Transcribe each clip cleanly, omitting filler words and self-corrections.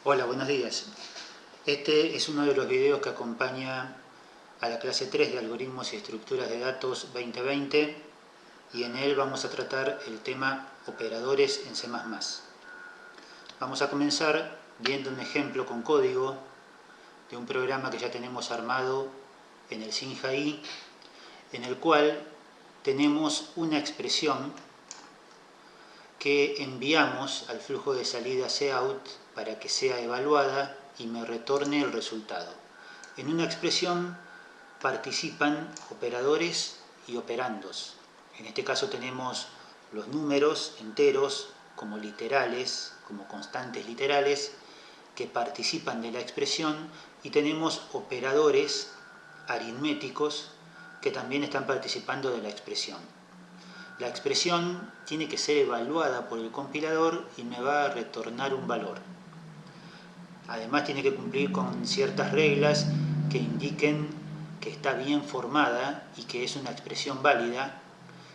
Hola, buenos días. Este es uno de los videos que acompaña a la clase 3 de Algoritmos y Estructuras de Datos 2020 y en él vamos a tratar el tema operadores en C++. Vamos a comenzar viendo un ejemplo con código de un programa que ya tenemos armado en el SINJAI, en el cual tenemos una expresión que enviamos al flujo de salida cout para que sea evaluada y me retorne el resultado. En una expresión participan operadores y operandos. En este caso tenemos los números enteros como literales, como constantes literales, que participan de la expresión, y tenemos operadores aritméticos que también están participando de la expresión. La expresión tiene que ser evaluada por el compilador y me va a retornar un valor. Además tiene que cumplir con ciertas reglas que indiquen que está bien formada y que es una expresión válida.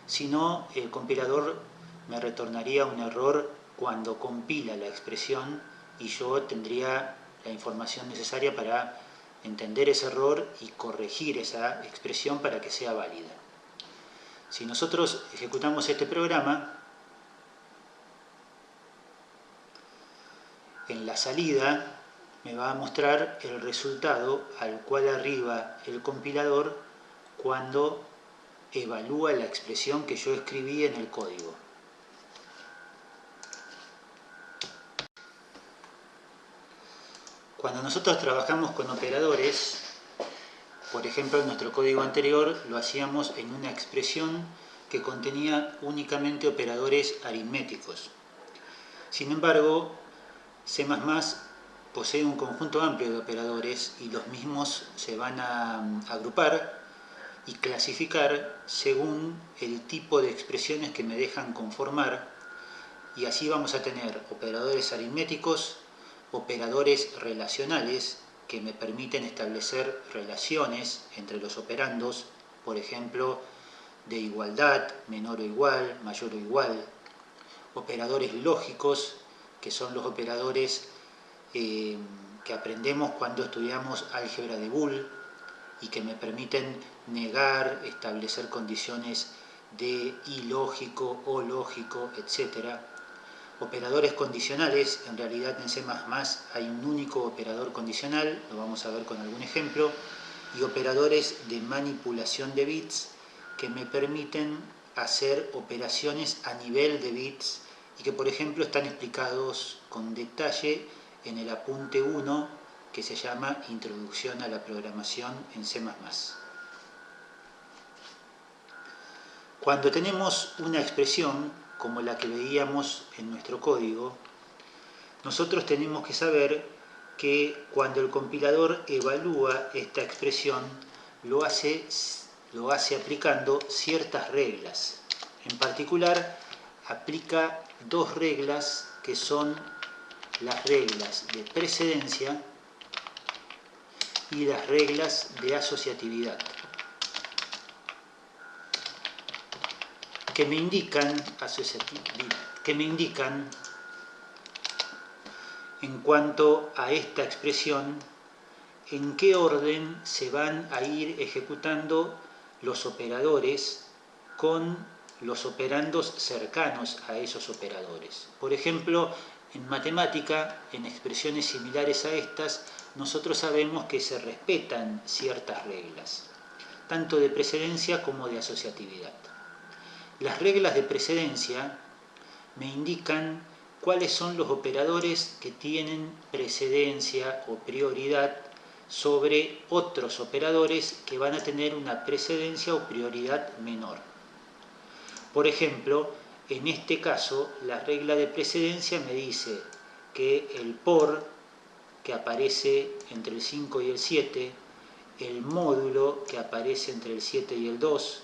Si no, el compilador me retornaría un error cuando compila la expresión y yo tendría la información necesaria para entender ese error y corregir esa expresión para que sea válida. Si nosotros ejecutamos este programa, en la salida me va a mostrar el resultado al cual arriba el compilador cuando evalúa la expresión que yo escribí en el código. Cuando nosotros trabajamos con operadores, por ejemplo, en nuestro código anterior lo hacíamos en una expresión que contenía únicamente operadores aritméticos. Sin embargo, C++ posee un conjunto amplio de operadores y los mismos se van a agrupar y clasificar según el tipo de expresiones que me dejan conformar, y así vamos a tener operadores aritméticos, operadores relacionales que me permiten establecer relaciones entre los operandos, por ejemplo, de igualdad, menor o igual, mayor o igual, operadores lógicos, que son los operadores que aprendemos cuando estudiamos álgebra de Boole y que me permiten negar, establecer condiciones de ilógico o lógico, etc. Operadores condicionales, en realidad en C++ hay un único operador condicional, lo vamos a ver con algún ejemplo, y operadores de manipulación de bits que me permiten hacer operaciones a nivel de bits y que, por ejemplo, están explicados con detalle en el apunte 1 que se llama Introducción a la programación en C++. Cuando tenemos una expresión como la que veíamos en nuestro código, nosotros tenemos que saber que cuando el compilador evalúa esta expresión lo hace aplicando ciertas reglas. En particular, aplica dos reglas que son las reglas de precedencia y las reglas de asociatividad, que me indican en cuanto a esta expresión en qué orden se van a ir ejecutando los operadores con los operandos cercanos a esos operadores. Por ejemplo, en matemática, en expresiones similares a estas, nosotros sabemos que se respetan ciertas reglas, tanto de precedencia como de asociatividad. Las reglas de precedencia me indican cuáles son los operadores que tienen precedencia o prioridad sobre otros operadores que van a tener una precedencia o prioridad menor. Por ejemplo, en este caso, la regla de precedencia me dice que el por, que aparece entre el 5 y el 7, el módulo, que aparece entre el 7 y el 2,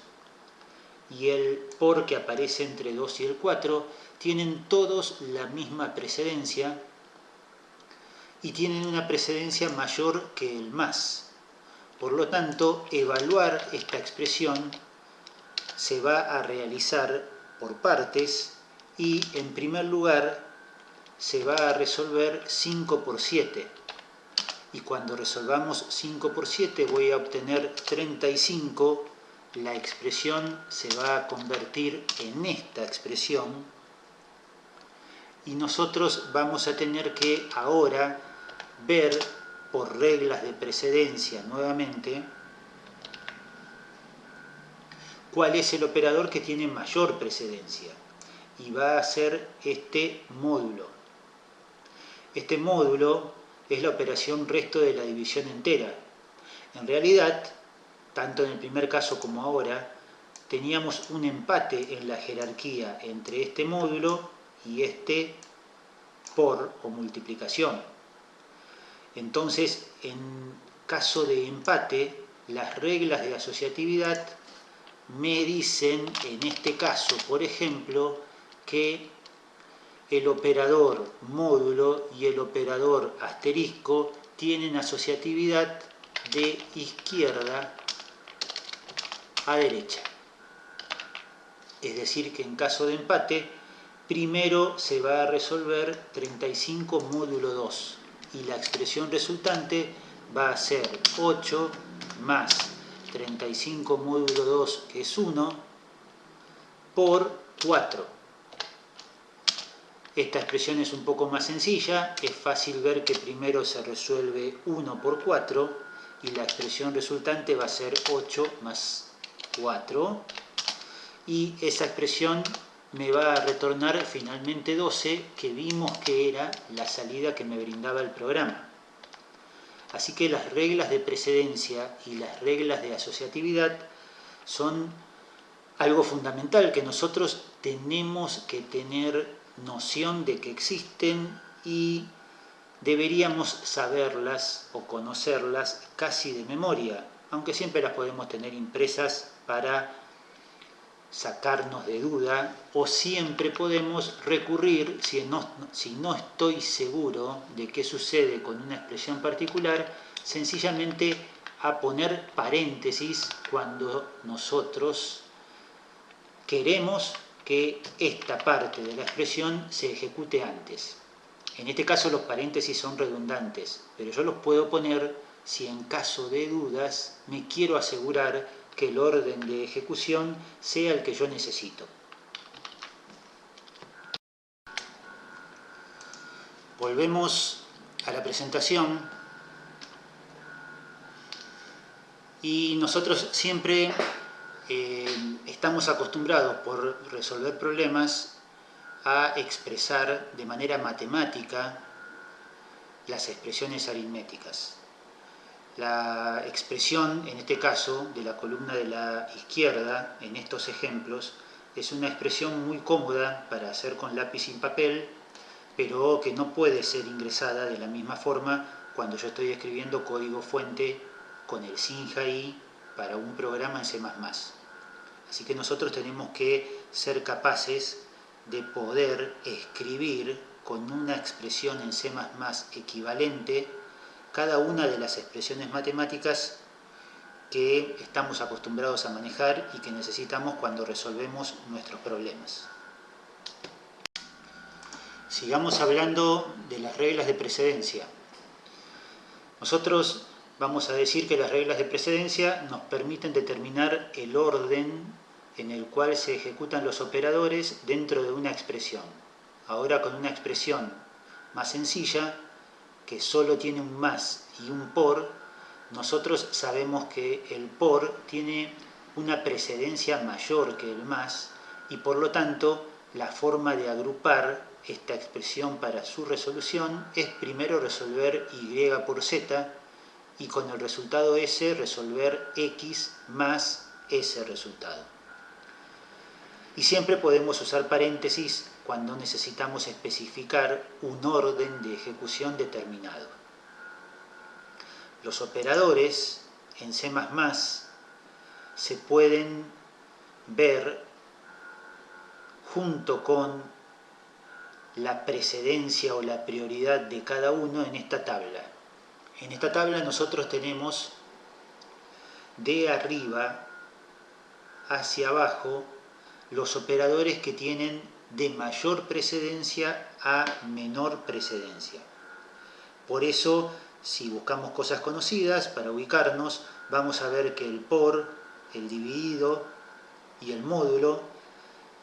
y el por, que aparece entre 2 y el 4, tienen todos la misma precedencia y tienen una precedencia mayor que el más. Por lo tanto, evaluar esta expresión se va a realizar por partes y, en primer lugar, se va a resolver 5 por 7. Y cuando resolvamos 5 por 7 voy a obtener 35. La expresión se va a convertir en esta expresión. Y nosotros vamos a tener que ahora ver por reglas de precedencia nuevamente cuál es el operador que tiene mayor precedencia. Y va a ser este módulo. Este módulo es la operación resto de la división entera. En realidad, tanto en el primer caso como ahora, teníamos un empate en la jerarquía entre este módulo y este por o multiplicación. Entonces, en caso de empate, las reglas de asociatividad me dicen, en este caso, por ejemplo, que el operador módulo y el operador asterisco tienen asociatividad de izquierda a derecha. Es decir, que en caso de empate, primero se va a resolver 35 módulo 2 y la expresión resultante va a ser 8 más 35 módulo 2, que es 1, por 4. Esta expresión es un poco más sencilla, es fácil ver que primero se resuelve 1 por 4 y la expresión resultante va a ser 8 más 4 y esa expresión me va a retornar finalmente 12, que vimos que era la salida que me brindaba el programa. Así que las reglas de precedencia y las reglas de asociatividad son algo fundamental que nosotros tenemos que tener noción de que existen y deberíamos saberlas o conocerlas casi de memoria, aunque siempre las podemos tener impresas para sacarnos de duda, o siempre podemos recurrir, si no estoy seguro de qué sucede con una expresión particular, sencillamente a poner paréntesis cuando nosotros queremos que esta parte de la expresión se ejecute antes. En este caso los paréntesis son redundantes, pero yo los puedo poner si en caso de dudas me quiero asegurar que el orden de ejecución sea el que yo necesito. Volvemos a la presentación y nosotros siempre estamos acostumbrados por resolver problemas a expresar de manera matemática las expresiones aritméticas. La expresión, en este caso, de la columna de la izquierda, en estos ejemplos, es una expresión muy cómoda para hacer con lápiz y papel, pero que no puede ser ingresada de la misma forma cuando yo estoy escribiendo código fuente con el SINJAI para un programa en C++. Así que nosotros tenemos que ser capaces de poder escribir con una expresión en C++ equivalente cada una de las expresiones matemáticas que estamos acostumbrados a manejar y que necesitamos cuando resolvemos nuestros problemas. Sigamos hablando de las reglas de precedencia. Nosotros vamos a decir que las reglas de precedencia nos permiten determinar el orden en el cual se ejecutan los operadores dentro de una expresión. Ahora con una expresión más sencilla, que solo tiene un más y un por, nosotros sabemos que el por tiene una precedencia mayor que el más y por lo tanto la forma de agrupar esta expresión para su resolución es primero resolver y por z y con el resultado s resolver x más ese resultado. Y siempre podemos usar paréntesis cuando necesitamos especificar un orden de ejecución determinado. Los operadores en C++ se pueden ver junto con la precedencia o la prioridad de cada uno en esta tabla. En esta tabla nosotros tenemos de arriba hacia abajo los operadores que tienen de mayor precedencia a menor precedencia. Por eso, si buscamos cosas conocidas para ubicarnos, vamos a ver que el por, el dividido y el módulo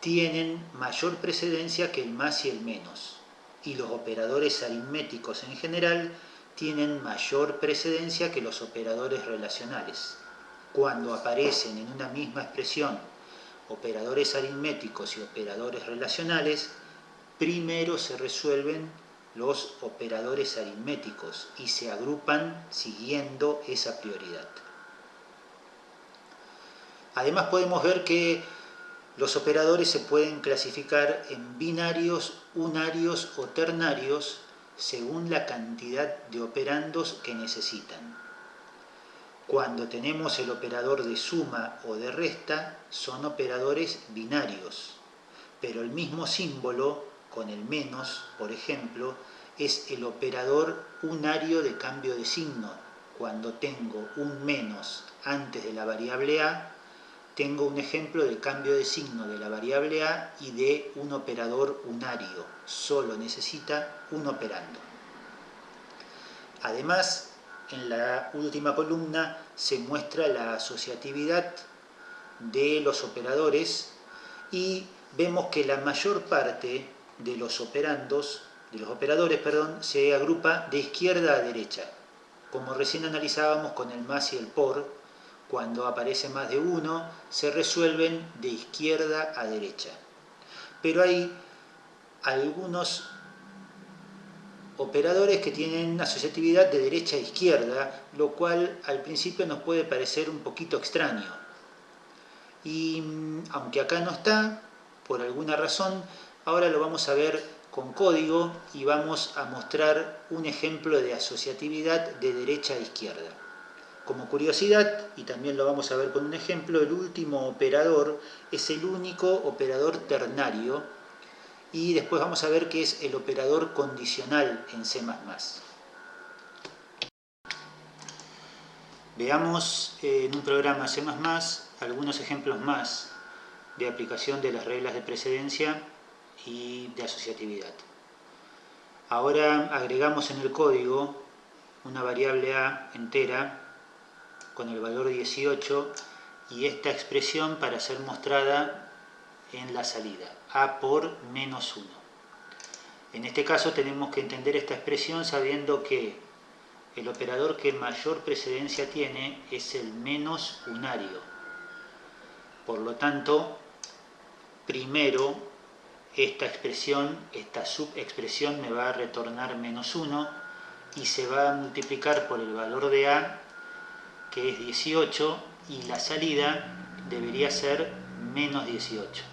tienen mayor precedencia que el más y el menos. Y los operadores aritméticos en general tienen mayor precedencia que los operadores relacionales. Cuando aparecen en una misma expresión operadores aritméticos y operadores relacionales, primero se resuelven los operadores aritméticos y se agrupan siguiendo esa prioridad. Además podemos ver que los operadores se pueden clasificar en binarios, unarios o ternarios según la cantidad de operandos que necesitan. Cuando tenemos el operador de suma o de resta, son operadores binarios, pero el mismo símbolo, con el menos, por ejemplo, es el operador unario de cambio de signo. Cuando tengo un menos antes de la variable a, tengo un ejemplo de cambio de signo de la variable a y de un operador unario. Solo necesita un operando. Además, en la última columna se muestra la asociatividad de los operadores y vemos que la mayor parte de los operadores, se agrupa de izquierda a derecha. Como recién analizábamos con el más y el por, cuando aparece más de uno, se resuelven de izquierda a derecha. Pero hay algunos operadores que tienen asociatividad de derecha a izquierda, lo cual al principio nos puede parecer un poquito extraño. Y aunque acá no está, por alguna razón, ahora lo vamos a ver con código y vamos a mostrar un ejemplo de asociatividad de derecha a izquierda. Como curiosidad, y también lo vamos a ver con un ejemplo, el último operador es el único operador ternario y después vamos a ver qué es el operador condicional en C++. Veamos en un programa C++ algunos ejemplos más de aplicación de las reglas de precedencia y de asociatividad. Ahora agregamos en el código una variable a entera con el valor 18 y esta expresión para ser mostrada en la salida, a por menos 1. En este caso tenemos que entender esta expresión sabiendo que el operador que mayor precedencia tiene es el menos unario. Por lo tanto, primero esta subexpresión me va a retornar menos 1 y se va a multiplicar por el valor de a, que es 18, y la salida debería ser menos 18.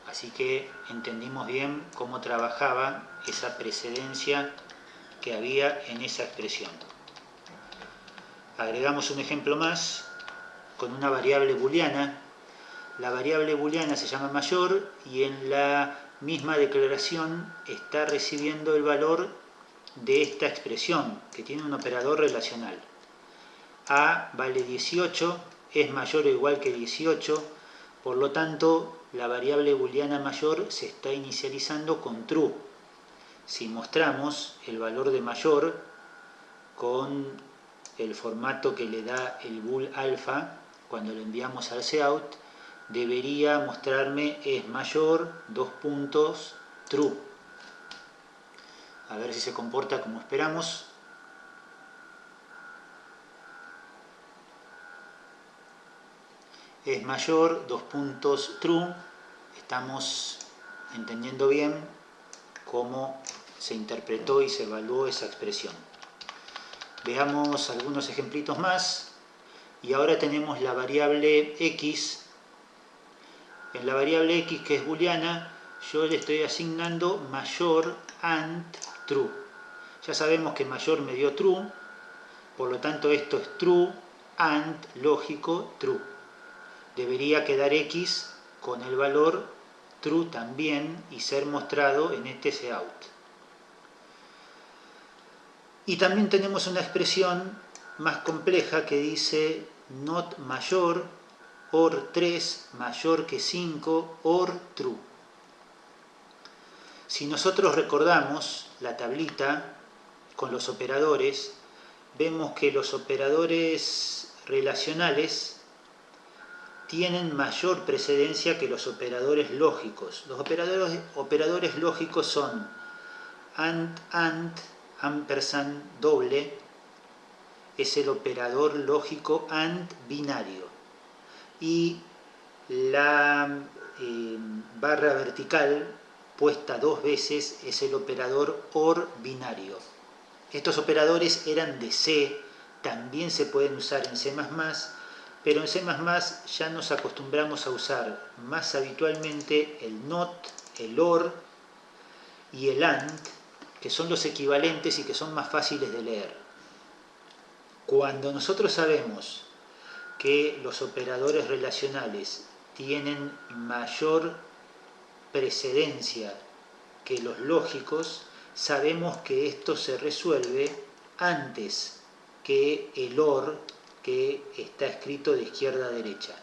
Así que entendimos bien cómo trabajaba esa precedencia que había en esa expresión. Agregamos un ejemplo más con una variable booleana. La variable booleana se llama mayor y en la misma declaración está recibiendo el valor de esta expresión que tiene un operador relacional. A vale 18, es mayor o igual que 18, por lo tanto la variable booleana mayor se está inicializando con true. Si mostramos el valor de mayor con el formato que le da el bool alfa cuando lo enviamos al cout, debería mostrarme es mayor, true. A ver si se comporta como esperamos. Es mayor, true. Estamos entendiendo bien cómo se interpretó y se evaluó esa expresión. Veamos algunos ejemplitos más. Y ahora tenemos la variable x. En la variable x, que es booleana, yo le estoy asignando mayor and true. Ya sabemos que mayor me dio true, por lo tanto esto es true and lógico true. Debería quedar x con el valor true también y ser mostrado en este cout. Y también tenemos una expresión más compleja que dice not mayor OR 3 mayor que 5, OR true. Si nosotros recordamos la tablita con los operadores, vemos que los operadores relacionales tienen mayor precedencia que los operadores lógicos. Los operadores lógicos son AND, ampersand doble, es el operador lógico AND binario. Y la barra vertical puesta dos veces es el operador OR binario. Estos operadores eran de C, también se pueden usar en C++, pero en C++ ya nos acostumbramos a usar más habitualmente el NOT, el OR y el AND, que son los equivalentes y que son más fáciles de leer. Cuando nosotros sabemos que los operadores relacionales tienen mayor precedencia que los lógicos, sabemos que esto se resuelve antes que el OR que está escrito de izquierda a derecha.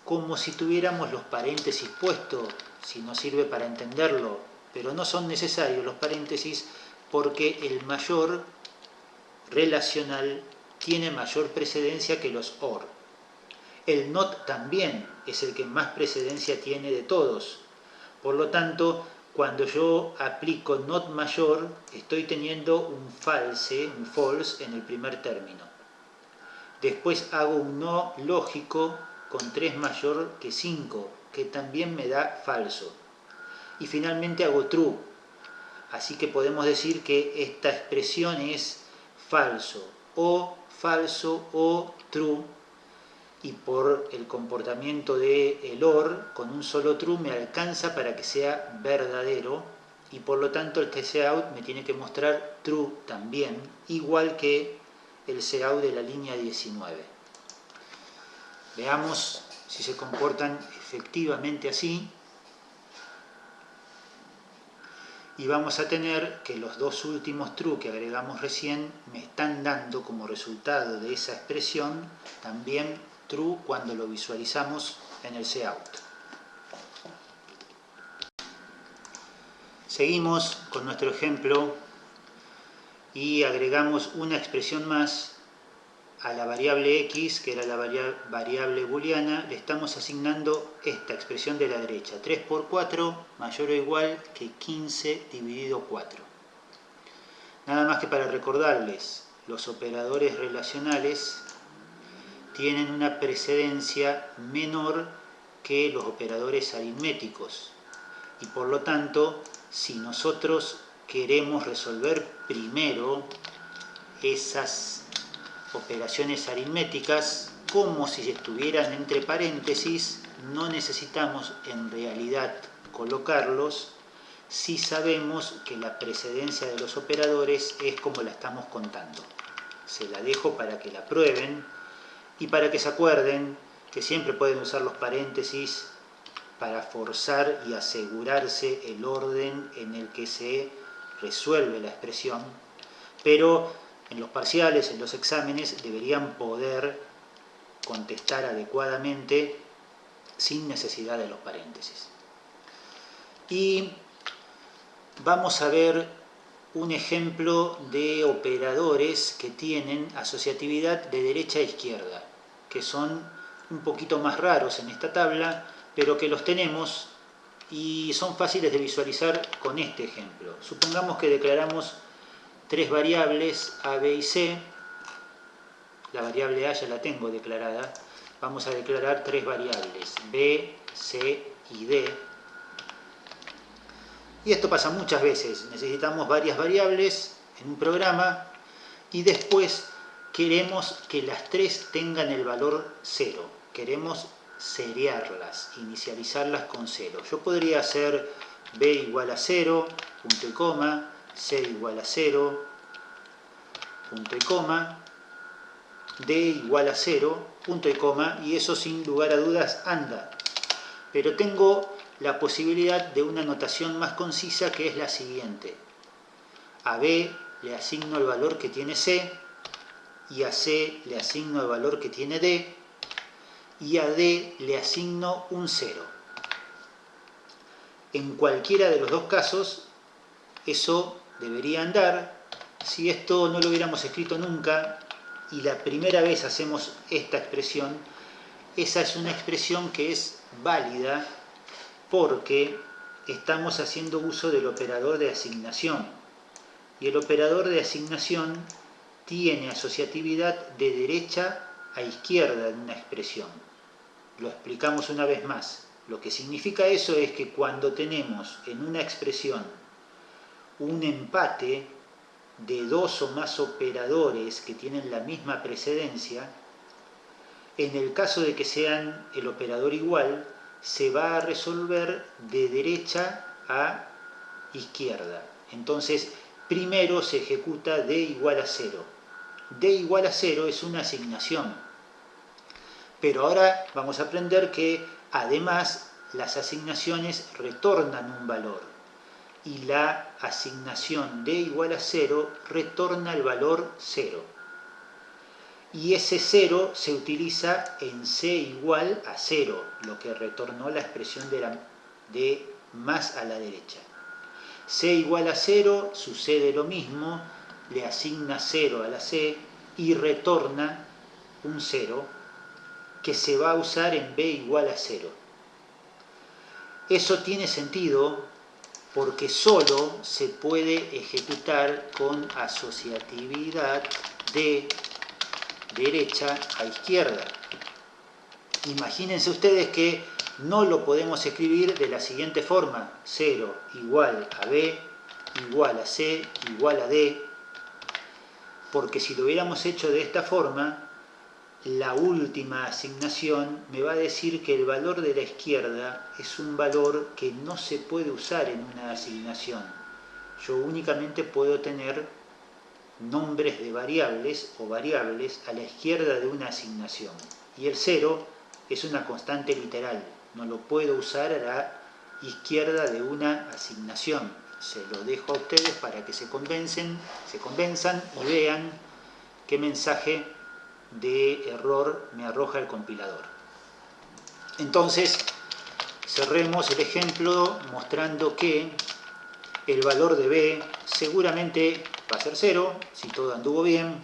Como si tuviéramos los paréntesis puestos, si nos sirve para entenderlo, pero no son necesarios los paréntesis porque el mayor relacional tiene mayor precedencia que los OR. El NOT también es el que más precedencia tiene de todos. Por lo tanto, cuando yo aplico NOT mayor, estoy teniendo un false en el primer término. Después hago un no lógico con 3 mayor que 5, que también me da falso. Y finalmente hago true. Así que podemos decir que esta expresión es falso o true. Y por el comportamiento del OR, con un solo true me alcanza para que sea verdadero, y por lo tanto el cout me tiene que mostrar true también, igual que el cout de la línea 19. Veamos si se comportan efectivamente así, y vamos a tener que los dos últimos true que agregamos recién me están dando como resultado de esa expresión también true cuando lo visualizamos en el cout. Seguimos con nuestro ejemplo y agregamos una expresión más a la variable x, que era la variable booleana. Le estamos asignando esta expresión de la derecha, 3 por 4 mayor o igual que 15 dividido 4. Nada más que para recordarles, los operadores relacionales tienen una precedencia menor que los operadores aritméticos, y por lo tanto, si nosotros queremos resolver primero esas operaciones aritméticas como si estuvieran entre paréntesis, no necesitamos en realidad colocarlos si sabemos que la precedencia de los operadores es como la estamos contando. Se la dejo para que la prueben y para que se acuerden que siempre pueden usar los paréntesis para forzar y asegurarse el orden en el que se resuelve la expresión, pero en los parciales, en los exámenes, deberían poder contestar adecuadamente sin necesidad de los paréntesis. Y vamos a ver un ejemplo de operadores que tienen asociatividad de derecha a izquierda, que son un poquito más raros en esta tabla, pero que los tenemos y son fáciles de visualizar con este ejemplo. Supongamos que declaramos tres variables a, b y c. La variable a ya la tengo declarada. Vamos a declarar tres variables, b, c y d. Y esto pasa muchas veces. Necesitamos varias variables en un programa y después queremos que las tres tengan el valor 0. Queremos seriarlas, inicializarlas con 0. Yo podría hacer b igual a 0, punto y coma, c igual a 0, punto y coma, d igual a 0, punto y coma, y eso sin lugar a dudas anda. Pero tengo la posibilidad de una notación más concisa, que es la siguiente. A b le asigno el valor que tiene c, y a c le asigno el valor que tiene d, y a D le asigno un 0. En cualquiera de los dos casos, eso debería andar. Si esto no lo hubiéramos escrito nunca y la primera vez hacemos esta expresión, esa es una expresión que es válida porque estamos haciendo uso del operador de asignación. Y el operador de asignación tiene asociatividad de derecha a izquierda en una expresión. Lo explicamos una vez más. Lo que significa eso es que cuando tenemos en una expresión un empate de dos o más operadores que tienen la misma precedencia, en el caso de que sean el operador igual, se va a resolver de derecha a izquierda. Entonces, primero se ejecuta D igual a 0. D igual a 0 es una asignación. Pero ahora vamos a aprender que además las asignaciones retornan un valor. Y la asignación D igual a 0 retorna el valor 0. Y ese 0 se utiliza en C igual a 0, lo que retornó la expresión de más a la derecha. C igual a 0 sucede lo mismo, le asigna 0 a la C y retorna un 0 que se va a usar en B igual a 0. Eso tiene sentido porque solo se puede ejecutar con asociatividad de derecha a izquierda. Imagínense ustedes que no lo podemos escribir de la siguiente forma: 0 igual a B igual a C igual a D, porque si lo hubiéramos hecho de esta forma, la última asignación me va a decir que el valor de la izquierda es un valor que no se puede usar en una asignación. Yo únicamente puedo tener nombres de variables o variables a la izquierda de una asignación. Y el 0 es una constante literal, no lo puedo usar a la izquierda de una asignación. Se lo dejo a ustedes para que se convenzan y vean qué mensaje de error me arroja el compilador. Entonces, cerremos el ejemplo mostrando que el valor de B seguramente va a ser 0, si todo anduvo bien.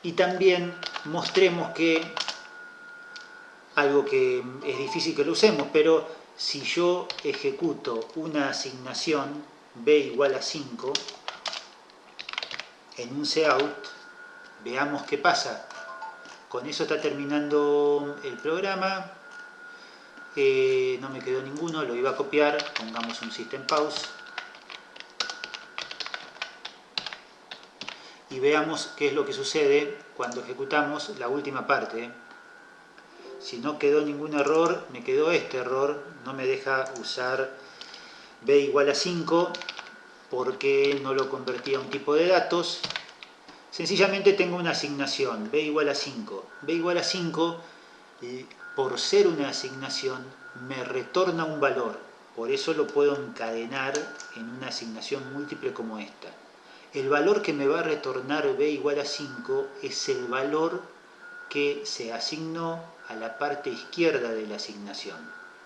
Y también mostremos que, algo que es difícil que lo usemos, pero si yo ejecuto una asignación B igual a 5 en un cout, veamos qué pasa. Con eso está terminando el programa. No me quedó ninguno, lo iba a copiar. Pongamos un system pause. Y veamos qué es lo que sucede cuando ejecutamos la última parte. Si no quedó ningún error, me quedó este error. No me deja usar B igual a 5 porque no lo convertí a un tipo de datos. Sencillamente tengo una asignación, B igual a 5. B igual a 5, por ser una asignación, me retorna un valor. Por eso lo puedo encadenar en una asignación múltiple como esta. El valor que me va a retornar B igual a 5 es el valor que se asignó a la parte izquierda de la asignación.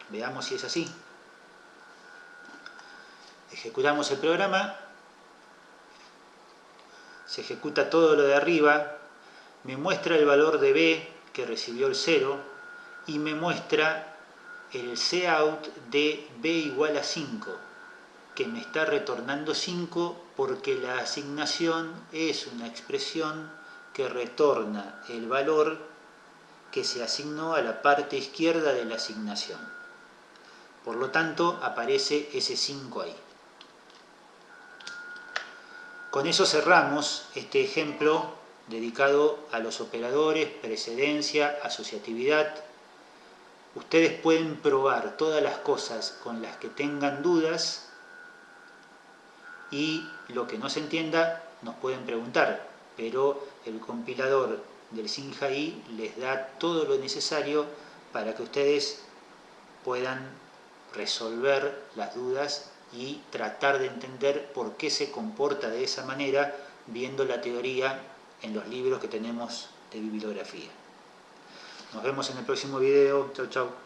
Veamos si es así. Ejecutamos el programa. Se ejecuta todo lo de arriba, me muestra el valor de B que recibió el 0 y me muestra el cout de B igual a 5 que me está retornando 5 porque la asignación es una expresión que retorna el valor que se asignó a la parte izquierda de la asignación. Por lo tanto, aparece ese 5 ahí. Con eso cerramos este ejemplo dedicado a los operadores, precedencia, asociatividad. Ustedes pueden probar todas las cosas con las que tengan dudas y lo que no se entienda nos pueden preguntar, pero el compilador del SINJAI les da todo lo necesario para que ustedes puedan resolver las dudas y tratar de entender por qué se comporta de esa manera viendo la teoría en los libros que tenemos de bibliografía. Nos vemos en el próximo video. Chau, chau.